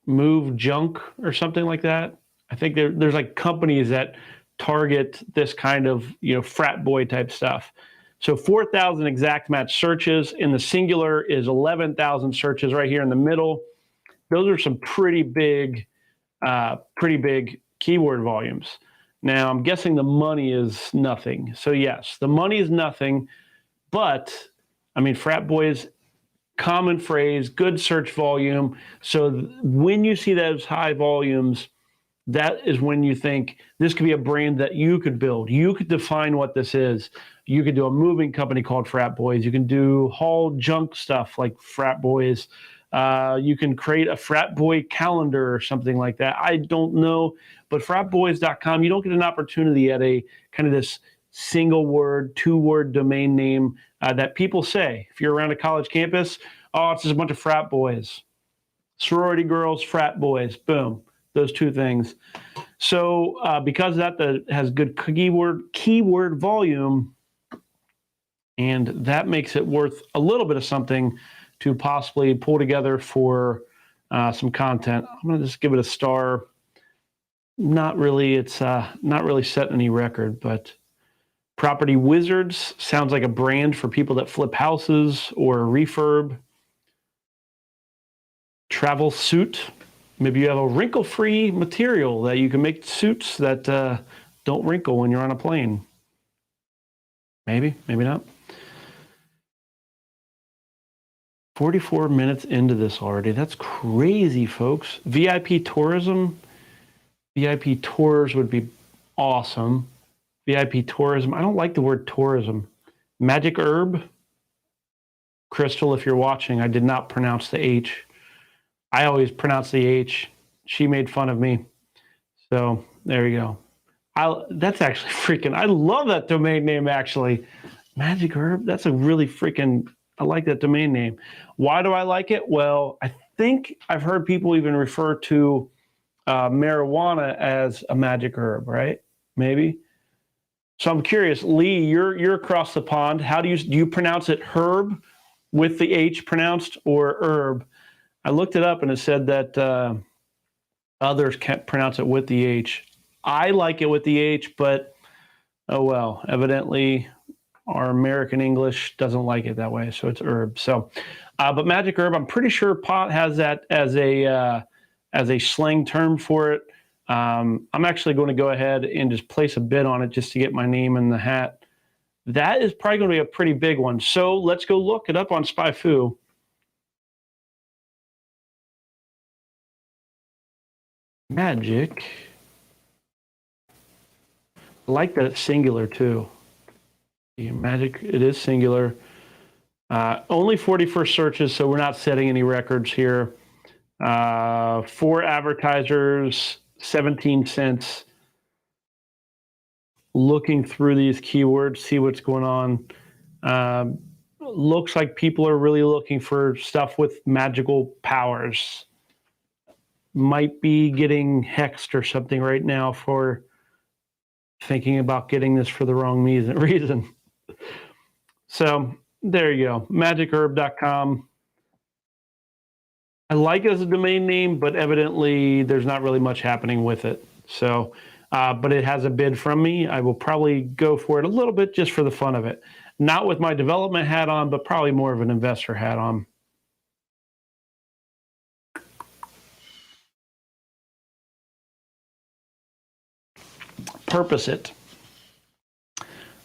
Speaker 1: move junk or something like that. I think there's like companies that target this kind of, frat boy type stuff. So 4,000 exact match searches. In the singular is 11,000 searches right here in the middle. Those are some pretty big keyword volumes. Now, I'm guessing the money is nothing. So yes, the money is nothing, but I mean, frat boys, common phrase, good search volume. So when you see those high volumes, that is when you think this could be a brand that you could build. You could define what this is. You could do a moving company called Frat Boys. You can do haul junk stuff like Frat Boys. You can create a Frat Boy calendar or something like that. I don't know, but fratboys.com, you don't get an opportunity at a kind of this single word, 2-word domain name that people say. If you're around a college campus, oh, it's just a bunch of frat boys. Sorority girls, frat boys, boom. Those two things. So because that has good keyword volume, and that makes it worth a little bit of something to possibly pull together for some content. I'm going to just give it a star. Not really. It's not really setting any record, but Property Wizards sounds like a brand for people that flip houses or refurb. Travel Suit. Maybe you have a wrinkle-free material that you can make suits that don't wrinkle when you're on a plane. Maybe, maybe not. 44 minutes into this already. That's crazy, folks. VIP tourism. VIP tours would be awesome. VIP tourism. I don't like the word tourism. MagicHerb. Crystal, if you're watching, I did not pronounce the H. I always pronounce the H. She made fun of me. So there you go. That's actually freaking, I love that domain name actually. MagicHerb, that's a really freaking, I like that domain name. Why do I like it? Well, I think I've heard people even refer to marijuana as a magic herb, right? Maybe. So I'm curious, Lee, you're across the pond. How do you pronounce it herb with the H pronounced or herb? I looked it up and it said that others can't pronounce it with the H. I like it with the H, but oh well, evidently our American English doesn't like it that way, so it's herb. So, but MagicHerb, I'm pretty sure pot has that as a slang term for it. I'm actually going to go ahead and just place a bid on it just to get my name in the hat. That is probably going to be a pretty big one. So let's go look it up on Spyfu. Magic I like that it's singular too. Magic, it is singular. Only 41st searches, so we're not setting any records here. 4 advertisers, 17 cents. Looking through these keywords, see what's going on. Looks like people are really looking for stuff with magical powers. Might be getting hexed or something right now for thinking about getting this for the wrong reason. So there you go, MagicHerb.com. I like it as a domain name, but evidently there's not really much happening with it. So, but it has a bid from me. I will probably go for it a little bit just for the fun of it. Not with my development hat on, but probably more of an investor hat on. PurposeIt.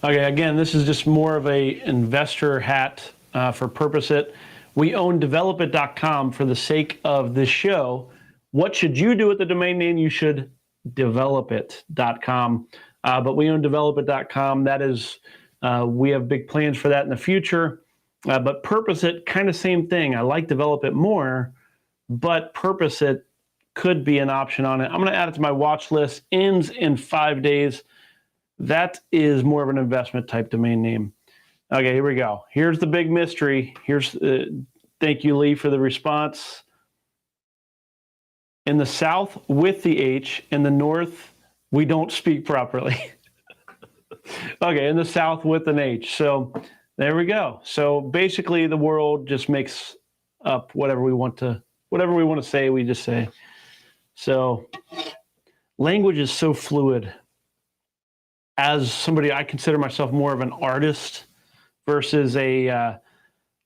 Speaker 1: Okay, again, this is just more of a investor hat for PurposeIt. We own developit.com for the sake of this show. What should you do with the domain name? You should developit.com. But we own developit.com. That is, we have big plans for that in the future. But PurposeIt, kind of same thing. I like Developit more, but PurposeIt could be an option on it. I'm going to add it to my watch list. Ends in 5 days. That is more of an investment type domain name. Okay, here we go. Here's the big mystery. Here's thank you, Lee, for the response. In the South with the H, in the North, we don't speak properly. Okay, in the South with an H. So there we go. So basically the world just makes up whatever we want to say, we just say. So language is so fluid. As somebody, I consider myself more of an artist versus a,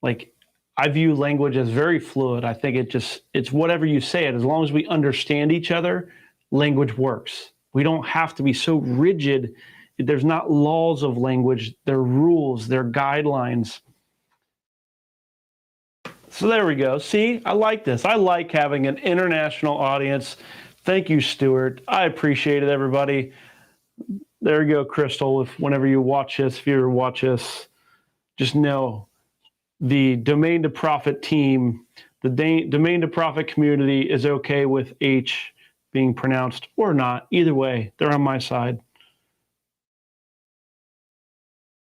Speaker 1: like, I view language as very fluid. I think it's whatever you say it. As long as we understand each other, language works. We don't have to be so rigid. There's not laws of language. They're rules. They're guidelines. So there we go. See, I like this. I like having an international audience. Thank you, Stuart. I appreciate it, everybody. There you go, Crystal. Whenever you watch this, if you ever watch this, just know the Domain to Profit team, the Domain to Profit community is okay with H being pronounced or not. Either way, they're on my side.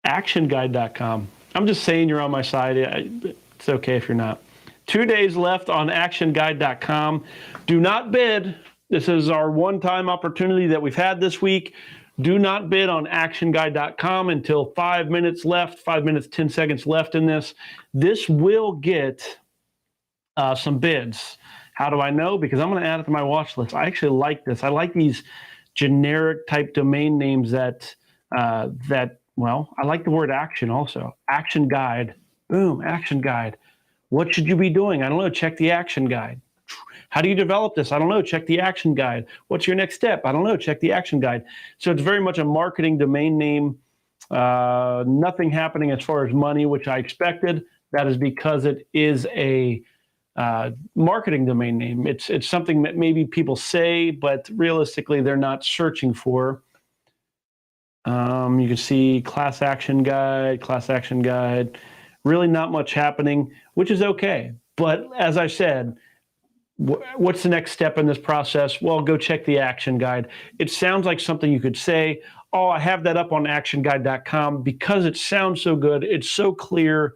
Speaker 1: ActionGuide.com. I'm just saying you're on my side. It's okay if you're not. 2 days left on ActionGuide.com. Do not bid. This is our one-time opportunity that we've had this week. Do not bid on ActionGuide.com until 5 minutes left, 5 minutes, 10 seconds left in this. This will get some bids. How do I know? Because I'm going to add it to my watch list. I actually like this. I like these generic type domain names that, well, I like the word action also. Action Guide. Boom, Action Guide. What should you be doing? I don't know. Check the Action Guide. How do you develop this? I don't know. Check the Action Guide. What's your next step? I don't know. Check the Action Guide. So it's very much a marketing domain name. Nothing happening as far as money, which I expected. That is because it is a marketing domain name. It's something that maybe people say, but realistically they're not searching for. You can see Class Action Guide. Really not much happening, which is okay. But as I said, what's the next step in this process? Well, go check the Action Guide. It sounds like something you could say, oh, I have that up on actionguide.com because it sounds so good. It's so clear.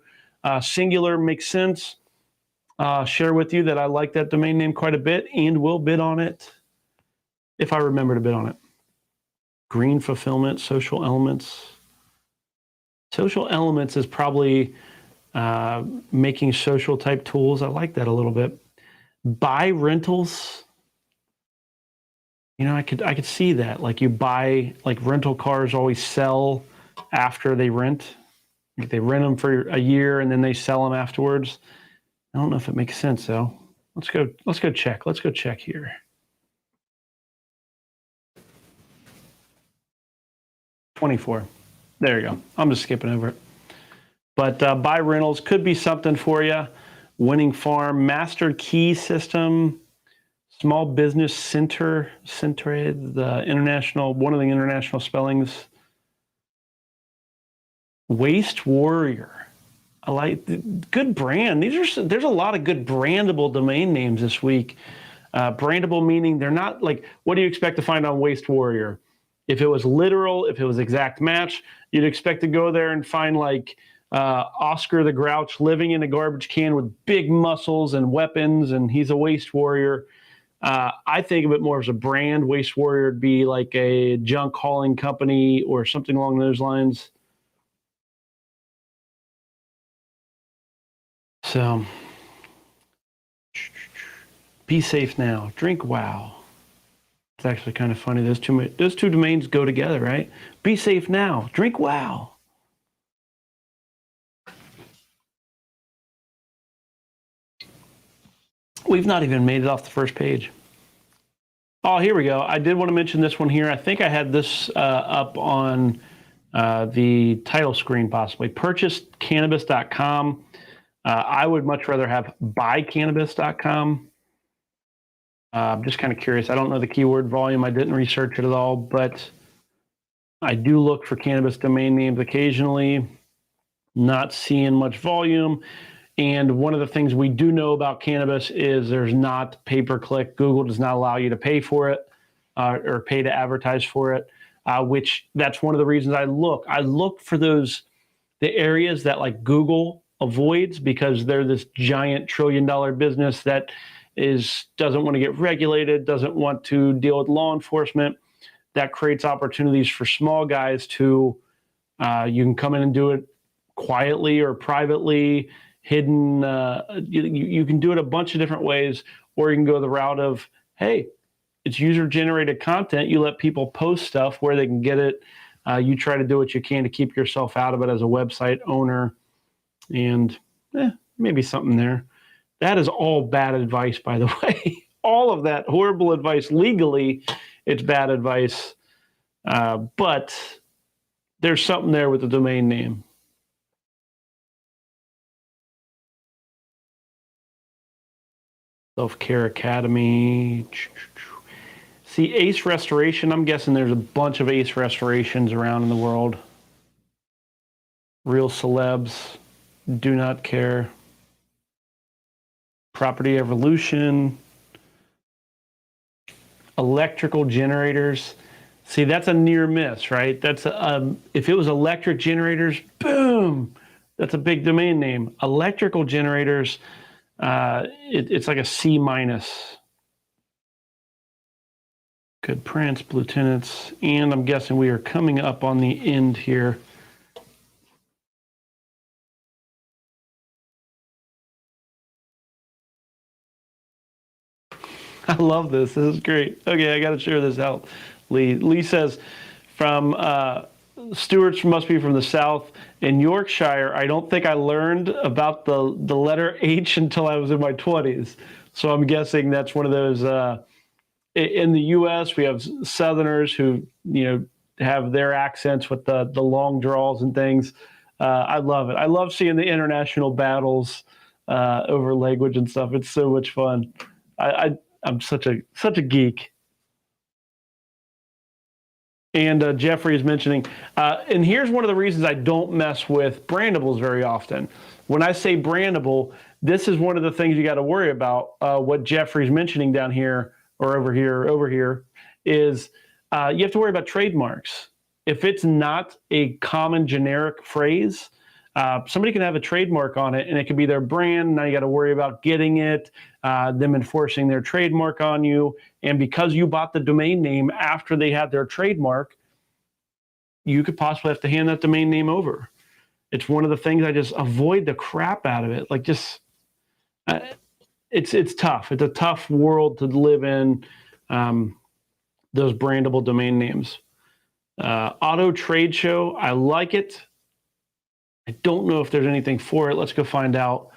Speaker 1: Singular makes sense. Share with you that I like that domain name quite a bit and will bid on it if I remember to bid on it. Green Fulfillment, Social Elements. Social Elements is probably making social type tools. I like that a little bit. Buy rentals. You know, I could see that. Like you buy, like rental cars always sell after they rent. Like they rent them for a year and then they sell them afterwards. I don't know if it makes sense though. Let's go check. Let's go check here. $24. There you go. I'm just skipping over it. But buy rentals could be something for you. Winning Farm, Master Key System, Small Business Center, the international, one of the international spellings. Waste Warrior. I like, good brand. There's a lot of good brandable domain names this week. Brandable meaning they're not like, what do you expect to find on Waste Warrior? If it was literal, if it was exact match, you'd expect to go there and find like Oscar the Grouch living in a garbage can with big muscles and weapons, and he's a waste warrior. I think of it more as a brand. Waste Warrior would be like a junk hauling company or something along those lines. So, be safe now. Drink wow. It's actually kind of funny. Those two domains go together, right? Be safe now. Drink wow. We've not even made it off the first page. Oh, here we go. I did want to mention this one here. I think I had this up on the title screen, possibly. PurposeCannabis.com. I would much rather have buycannabis.com. I'm just kind of curious. I don't know the keyword volume. I didn't research it at all, but I do look for cannabis domain names occasionally, not seeing much volume. And one of the things we do know about cannabis is there's not pay-per-click. Google does not allow you to pay for it or pay to advertise for it, which that's one of the reasons I look. I look for the areas that like Google avoids because they're this giant trillion-dollar business that doesn't want to get regulated, doesn't want to deal with law enforcement. That creates opportunities for small guys to, you can come in and do it quietly or privately, hidden. You can do it a bunch of different ways, or you can go the route of, hey, it's user-generated content. You let people post stuff where they can get it. You try to do what you can to keep yourself out of it as a website owner, and maybe something there. That is all bad advice, by the way. All of that horrible advice legally, it's bad advice. But there's something there with the domain name. Self-Care Academy. See, Ace Restoration. I'm guessing there's a bunch of Ace Restorations around in the world. Real Celebs. Do Not Care. Property Evolution. Electrical generators. See, that's a near miss, right? That's if it was electric generators, boom, that's a big domain name. Electrical generators, it's like a C minus. Good Prince, Blue Tenants, and I'm guessing we are coming up on the end here. I love this. This is great. Okay, I got to share this out. Lee says, from Stewart's must be from the South. In Yorkshire, I don't think I learned about the letter H until I was in my 20s. So I'm guessing that's one of those. In the U.S., we have Southerners who have their accents with the long draws and things. I love it. I love seeing the international battles over language and stuff. It's so much fun. I'm such a geek. And Jeffrey is mentioning, and here's one of the reasons I don't mess with brandables very often. When I say brandable, this is one of the things you got to worry about. What Jeffrey's mentioning down here or over here is you have to worry about trademarks. If it's not a common generic phrase, somebody can have a trademark on it and it could be their brand. Now you got to worry about getting it, them enforcing their trademark on you. And because you bought the domain name after they had their trademark, you could possibly have to hand that domain name over. It's one of the things I just avoid the crap out of it. Like just, it's tough. It's a tough world to live in, those brandable domain names. Auto Trade Show, I like it. I don't know if there's anything for it. Let's go find out.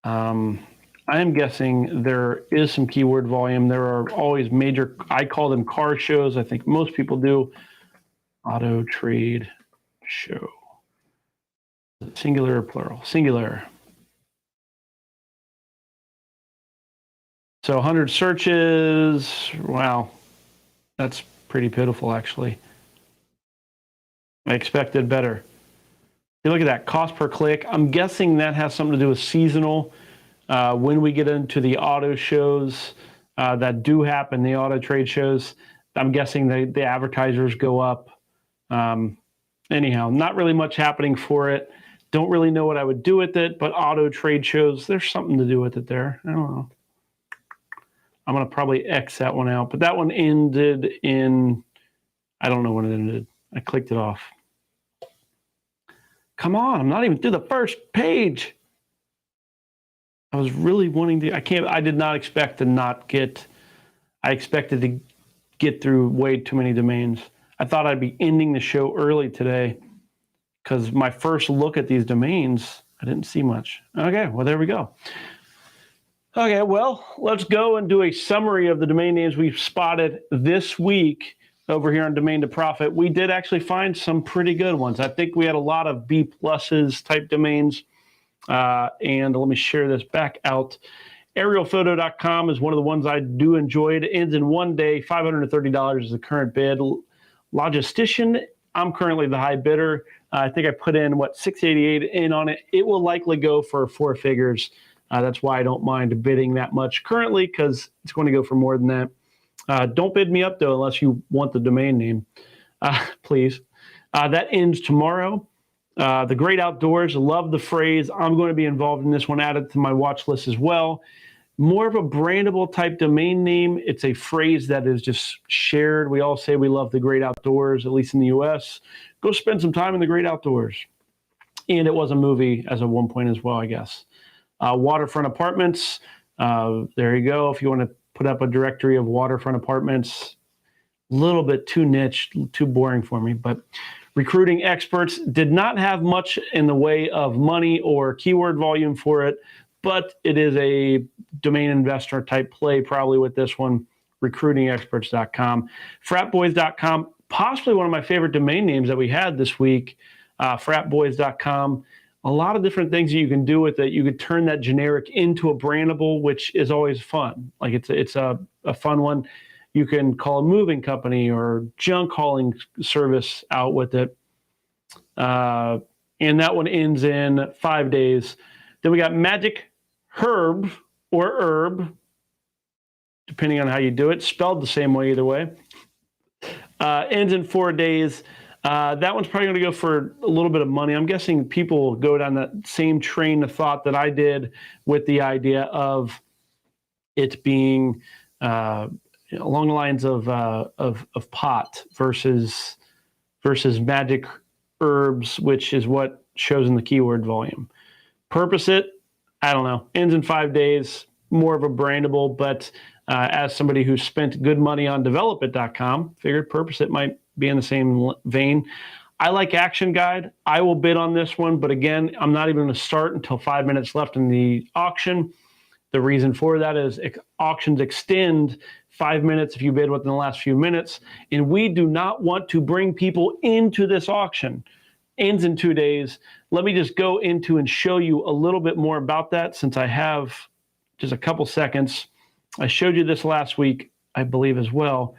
Speaker 1: I am guessing there is some keyword volume. There are always major, I call them car shows. I think most people do. Auto Trade Show. Singular or plural? Singular. So 100 searches. Wow. That's pretty pitiful, actually. I expected better. You look at that cost per click. I'm guessing that has something to do with seasonal. When we get into the auto shows that do happen, the auto trade shows, I'm guessing the advertisers go up. Anyhow, not really much happening for it. Don't really know what I would do with it, but auto trade shows, there's something to do with it there. I don't know. I'm going to probably X that one out, but that one ended in, I don't know when it ended. I clicked it off. Come on, I'm not even through the first page. I was really wanting to, I did not expect to not get, I expected to get through way too many domains. I thought I'd be ending the show early today because my first look at these domains, I didn't see much. Okay, well, there we go. Okay, well, let's go and do a summary of the domain names we've spotted this week over here on Domain to Profit. We did actually find some pretty good ones. I think we had a lot of B pluses type domains. And let me share this back out. Aerialphoto.com is one of the ones I do enjoy. It ends in one day. $530 is the current bid. Logistician, I'm currently the high bidder. I think I put in, $688 in on it. It will likely go for 4 figures. That's why I don't mind bidding that much currently, because it's going to go for more than that. Don't bid me up, though, unless you want the domain name, please. That ends tomorrow. The Great Outdoors, love the phrase. I'm going to be involved in this one, added to my watch list as well. More of a brandable type domain name. It's a phrase that is just shared. We all say we love the Great Outdoors, at least in the US. Go spend some time in the Great Outdoors. And it was a movie as of one point as well, I guess. Waterfront Apartments. There you go. If you want to put up a directory of Waterfront Apartments, a little bit too niche, too boring for me, but Recruiting Experts did not have much in the way of money or keyword volume for it, but it is a domain investor type play probably with this one. RecruitingExperts.com. FratBoys.com, possibly one of my favorite domain names that we had this week. FratBoys.com. A lot of different things that you can do with it. You could turn that generic into a brandable, which is always fun. Like it's a fun one. You can call a moving company or junk hauling service out with it. And that one ends in 5 days. Then we got MagicHerb or herb, depending on how you do it, spelled the same way either way. Ends in 4 days. That one's probably going to go for a little bit of money. I'm guessing people will go down that same train of thought that I did with the idea of it being along the lines of pot versus magic herbs, which is what shows in the keyword volume. PurposeIt, I don't know, ends in 5 days, more of a brandable, but as somebody who spent good money on developit.com, figured PurposeIt might be in the same vein. I like ActionGuide. I will bid on this one, but again, I'm not even going to start until 5 minutes left in the auction. The reason for that is auctions extend 5 minutes if you bid within the last few minutes, and we do not want to bring people into this auction. Ends in 2 days. Let me just go into and show you a little bit more about that since I have just a couple seconds. I showed you this last week, I believe, as well.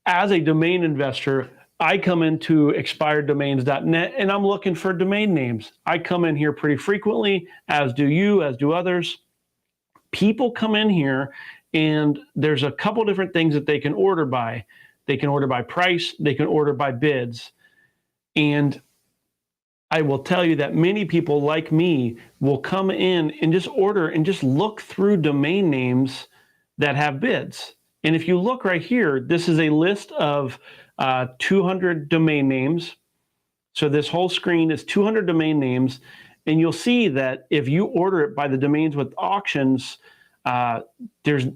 Speaker 1: As a domain investor, I come into expireddomains.net and I'm looking for domain names. I come in here pretty frequently, as do you, as do others. People come in here and there's a couple different things that they can order by. They can order by price, they can order by bids. And I will tell you that many people like me will come in and just order and just look through domain names that have bids. And if you look right here, this is a list of 200 domain names. So this whole screen is 200 domain names. And you'll see that if you order it by the domains with auctions, there's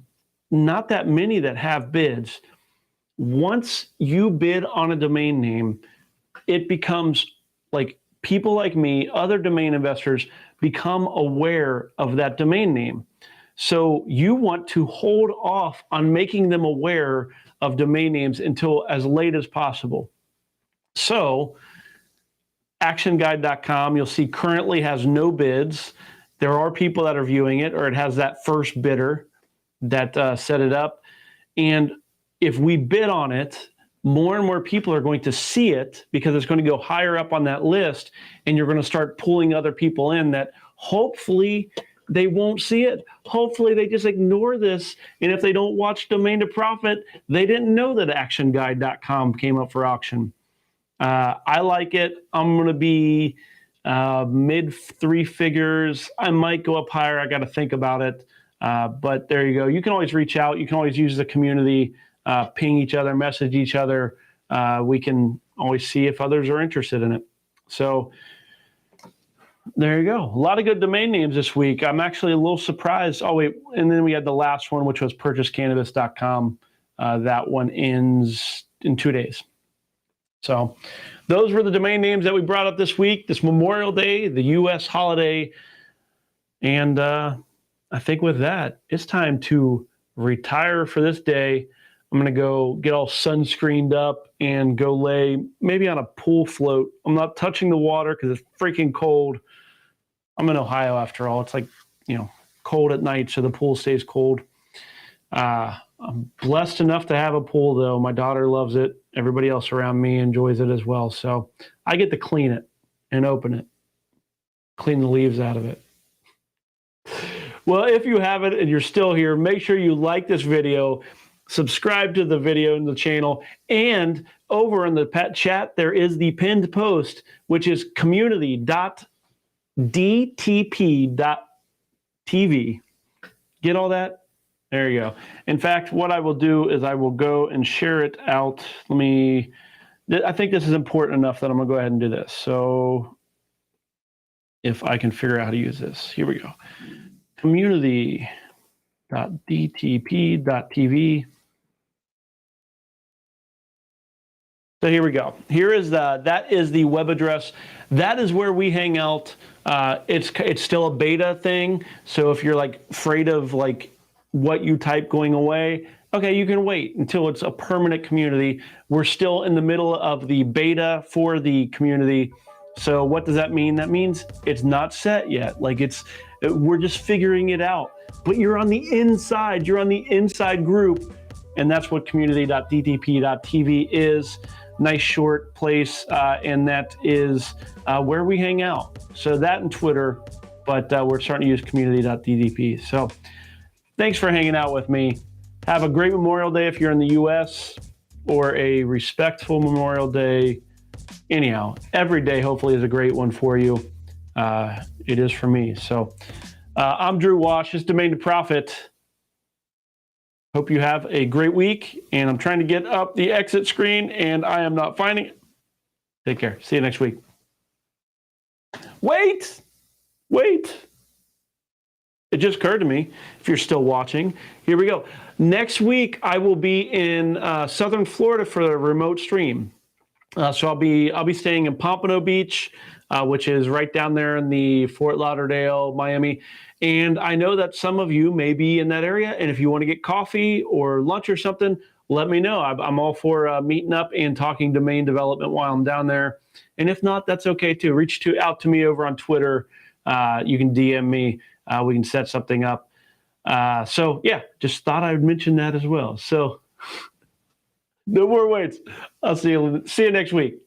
Speaker 1: not that many that have bids. Once you bid on a domain name, it becomes like people like me, other domain investors, become aware of that domain name. So you want to hold off on making them aware of domain names until as late as possible. So ActionGuide.com, you'll see currently has no bids. There are people that are viewing it, or it has that first bidder. that set it up. And if we bid on it, more and more people are going to see it because it's going to go higher up on that list, and you're going to start pulling other people in that hopefully they won't see it. Hopefully they just ignore this. And if they don't watch Domain to Profit, they didn't know that ActionGuide.com came up for auction. I like it. I'm going to be mid 3 figures. I might go up higher. I got to think about it. But there you go. You can always reach out. You can always use the community, ping each other, message each other. We can always see if others are interested in it. So there you go. A lot of good domain names this week. I'm actually a little surprised. Oh, wait. And then we had the last one, which was purchasecannabis.com. That one ends in 2 days. So those were the domain names that we brought up this week, this Memorial Day, the U.S. holiday. And I think with that, it's time to retire for this day. I'm going to go get all sunscreened up and go lay maybe on a pool float. I'm not touching the water because it's freaking cold. I'm in Ohio after all. It's like, cold at night, so the pool stays cold. I'm blessed enough to have a pool, though. My daughter loves it. Everybody else around me enjoys it as well. So I get to clean it and open it, clean the leaves out of it. Well, if you haven't and you're still here, make sure you like this video, subscribe to the video and the channel, and over in the pet chat, there is the pinned post, which is community.dtp.tv. Get all that? There you go. In fact, what I will do is I will go and share it out. I think this is important enough that I'm going to go ahead and do this. So if I can figure out how to use this, here we go. Community.dtp.tv. So here we go. That is the web address. That is where we hang out. It's still a beta thing. So if you're afraid of what you type going away, okay, you can wait until it's a permanent community. We're still in the middle of the beta for the community. So what does that mean? That means it's not set yet. We're just figuring it out. But you're on the inside. You're on the inside group. And that's what community.dtp.tv is. Nice short place. And that is where we hang out. So that and Twitter. But we're starting to use community.dtp. So thanks for hanging out with me. Have a great Memorial Day if you're in the U.S. or a respectful Memorial Day. Anyhow, every day hopefully is a great one for you. It is for me. So I'm Drew Wash. It's Domain to Profit. Hope you have a great week. And I'm trying to get up the exit screen and I am not finding it. Take care. See you next week. Wait. It just occurred to me, if you're still watching, here we go. Next week, I will be in Southern Florida for a remote stream. So I'll be staying in Pompano Beach, which is right down there in the Fort Lauderdale, Miami. And I know that some of you may be in that area. And if you want to get coffee or lunch or something, let me know. I'm all for meeting up and talking domain development while I'm down there. And if not, that's okay too. Reach out to me over on Twitter. You can DM me. We can set something up. So yeah, just thought I would mention that as well. So no more waits. I'll see you next week.